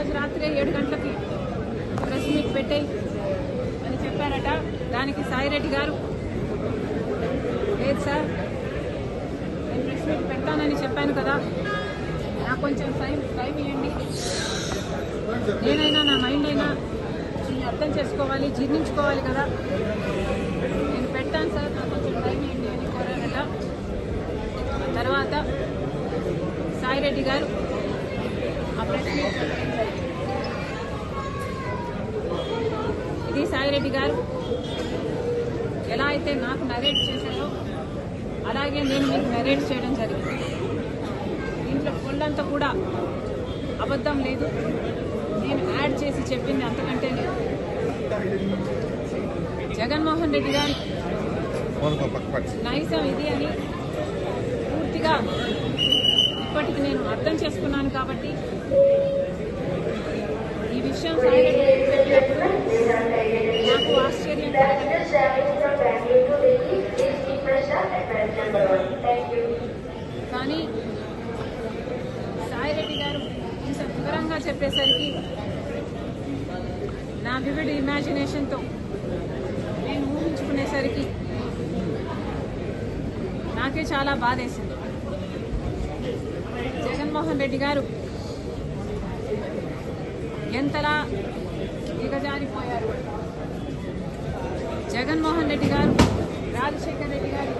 రోజు రాత్రి 7 గంటలకి ప్రెస్ మీట్ పెట్టేయి అని చెప్పారట. దానికి సాయిరెడ్డి గారు లేదు సార్, నేను ప్రెస్ మీట్ పెడతానని చెప్పాను కదా, నాకు కొంచెం టైం ఇవ్వండి, నేనైనా నా మైండ్ అయినా అర్థం చేసుకోవాలి, జీర్ణించుకోవాలి కదా, నేను పెట్టాను సార్, నాకు కొంచెం టైం ఇవ్వండి అని కోరారట. తర్వాత సాయిరెడ్డి గారు ఆ ప్రెస్ మీట్ ఇది సాయిరెడ్డి గారు ఎలా అయితే నాకు నరేట్ చేశారో అలాగే నేను మీకు నరేట్ చేయడం జరిగింది. దీంట్లో పొల్లంతా కూడా అబద్ధం లేదు, నేను యాడ్ చేసి చెప్పింది అంతకంటే లేదు. జగన్మోహన్ రెడ్డి గారి నైజం ఇది అని పూర్తిగా ఇప్పటికి నేను అర్థం చేసుకున్నాను. కాబట్టి ఈ విషయం సాయిరెడ్డి చెప్పినప్పుడు నాకు ఆశ్చర్యం కానీ సాయిరెడ్డి గారు ఇంత వివరంగా చెప్పేసరికి నా వివిడ్ ఇమాజినేషన్తో నేను ఊహించుకునేసరికి నాకే చాలా బాధేసింది. జగన్మోహన్ రెడ్డి గారు ఎంతలా దిగజారిపోయారు. జగన్మోహన్ రెడ్డి గారు రాజశేఖర్ రెడ్డి గారు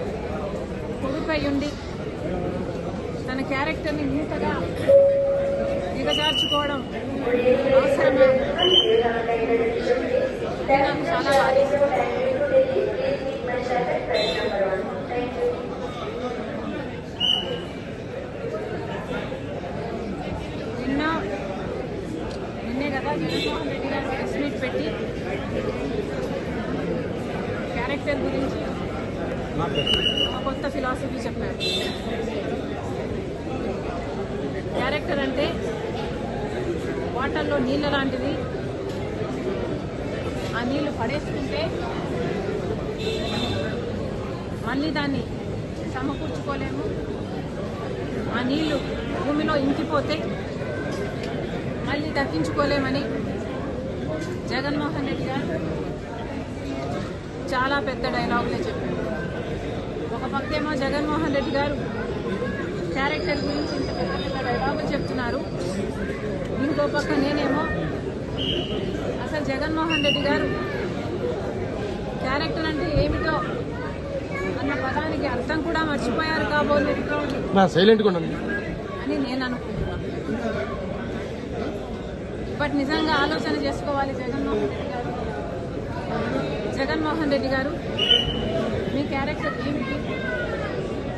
కొడుకయ్యుండి తన క్యారెక్టర్ని ఇంతగా దిగజార్చుకోవడం అవసరమా? నాకు చాలా బాధేసింది. నిన్నే కదా జగన్మోహన్ రెడ్డి గారు ప్రెస్ మీట్ పెట్టి క్యారెక్టర్ గురించి కొత్త ఫిలాసఫీ చెప్పారు. క్యారెక్టర్ అంటే వాటర్లో నీళ్ళ లాంటిది, ఆ నీళ్లు పడేసుకుంటే మళ్ళీ దాన్ని సమకూర్చుకోలేము, ఆ నీళ్లు భూమిలో ఇంకిపోతే మళ్ళీ దక్కించుకోలేమని జగన్మోహన్ రెడ్డి గారు చాలా పెద్ద డైలాగులే చెప్పారు. ఒక పక్కేమో జగన్మోహన్ రెడ్డి గారు క్యారెక్టర్ గురించి ఇంత పెద్ద పెద్ద డైలాగులు చెప్తున్నారు, ఇంకో పక్క నేనేమో అసలు జగన్మోహన్ రెడ్డి గారు క్యారెక్టర్ అంటే ఏమిటో అన్న పదానికి అర్థం కూడా మర్చిపోయారు కాబోలు అని నేను అనుకుంటున్నాను. బట్ నిజంగా ఆలోచన చేసుకోవాలి జగన్మోహన్ రెడ్డి గారు మీ క్యారెక్టర్ ఏమిటి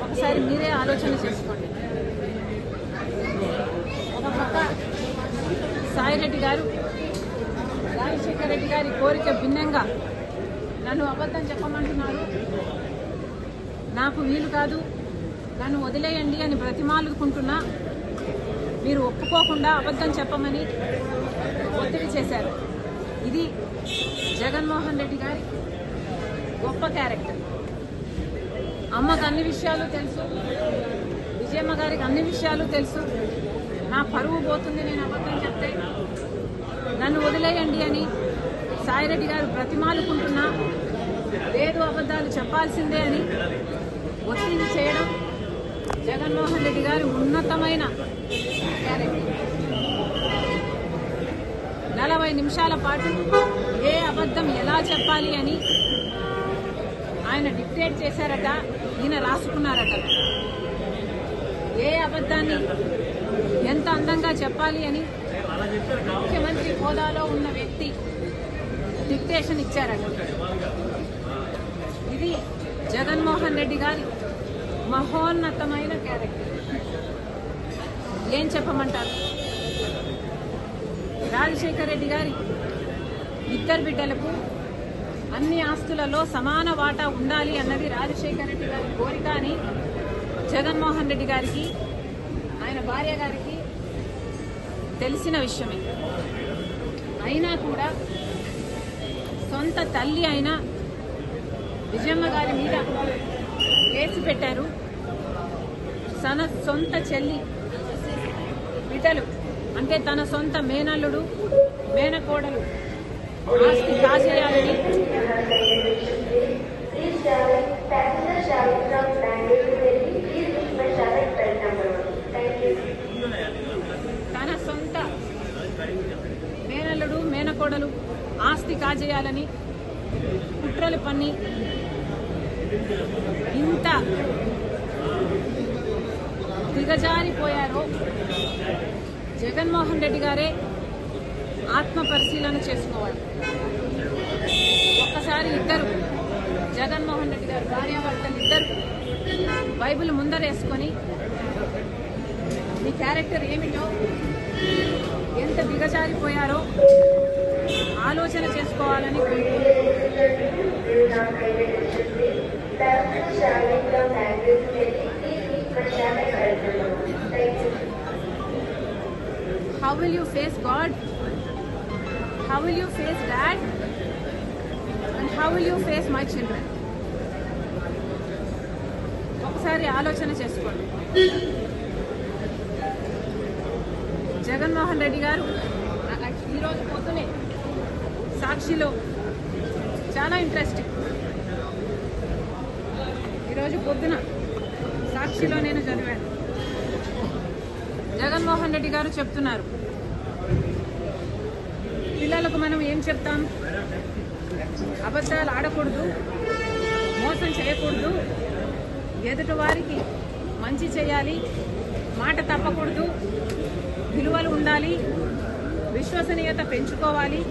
ఒకసారి మీరే ఆలోచన చేసుకోండి. ఒక పక్క సాయిరెడ్డి గారు రాజశేఖర్ రెడ్డి గారి కోరిక భిన్నంగా నన్ను అబద్ధం చెప్పమంటున్నారు, నాకు వీలు కాదు, నన్ను వదిలేయండి అని బ్రతిమాలుకుంటున్నా మీరు ఒప్పుకోకుండా అబద్ధం చెప్పమని ఒత్తిడి చేశారు. ఇది జగన్మోహన్ రెడ్డి గారి గొప్ప క్యారెక్టర్. అమ్మకు అన్ని విషయాలు తెలుసు, విజయమ్మ గారికి అన్ని విషయాలు తెలుసు, నా పరువు పోతుంది నేను అబద్ధం చెప్తే, నన్ను వదిలేయండి అని సాయిరెడ్డి గారు బ్రతిమాలుకుంటున్నా లేదు అబద్ధాలు చెప్పాల్సిందే అని ఒత్తిడి చేయడం జగన్మోహన్ రెడ్డి గారి ఉన్నతమైన క్యారెక్టర్. 40 నిమిషాల పాటు ఏ అబద్ధం ఎలా చెప్పాలి అని ఆయన డిక్టేట్ చేశారట, ఈయన రాసుకున్నారట. ఏ అబద్ధాన్ని ఎంత అందంగా చెప్పాలి అని ముఖ్యమంత్రి హోదాలో ఉన్న వ్యక్తి డిక్టేషన్ ఇచ్చారట. ఇది జగన్మోహన్ రెడ్డి గారి మహోన్నతమైన క్యారెక్టర్. ఏం చెప్పమంటారు? రాజశేఖర్ రెడ్డి గారి 2 బిడ్డలకు అన్ని ఆస్తులలో సమాన వాటా ఉండాలి అన్నది రాజశేఖర్ రెడ్డి గారి కోరిక అని జగన్మోహన్ రెడ్డి గారికి ఆయన భార్య గారికి తెలిసిన విషయమే. అయినా కూడా సొంత తల్లి అయిన విజయమ్మ గారి మీద కేసు పెట్టారు. సొంత చెల్లి బిడ్డలు అంటే తన సొంత మేనల్లుడు మేనకోడలు ఆస్తి కాజేయాలని తన సొంత మేనల్లుడు మేనకోడలు ఆస్తి కాజేయాలని కుట్రలు పన్ని ఇంత దిగజారిపోయారో జగన్మోహన్ రెడ్డి గారే ఆత్మ పరిశీలన చేసుకోవాలి. ఒక్కసారి ఇద్దరు జగన్మోహన్ రెడ్డి గారు భార్యాభర్తలు ఇద్దరు బైబిల్ ముందరేసుకొని మీ క్యారెక్టర్ ఏమిటో ఎంత దిగజారిపోయారో ఆలోచన చేసుకోవాలని How will you face God? How will you face Dad? And how will you face my children? ఒకసారి ఆలోచన చేసుకోండి. జగన్మోహన్ రెడ్డి గారు ఈరోజు పొద్దునే సాక్షిలో చాలా ఇంట్రెస్టింగ్, ఈరోజు పొద్దున సాక్షిలో నేను చదివాను. జగన్మోహన్ రెడ్డి గారు చెప్తున్నారు, పిల్లలకు మనం ఏం చెప్తాం? అబద్ధాలు ఆడకూడదు, మోసం చేయకూడదు, ఎదుటి వారికి మంచి చేయాలి, మాట తప్పకూడదు, విలువలు ఉండాలి, విశ్వసనీయత పెంచుకోవాలి,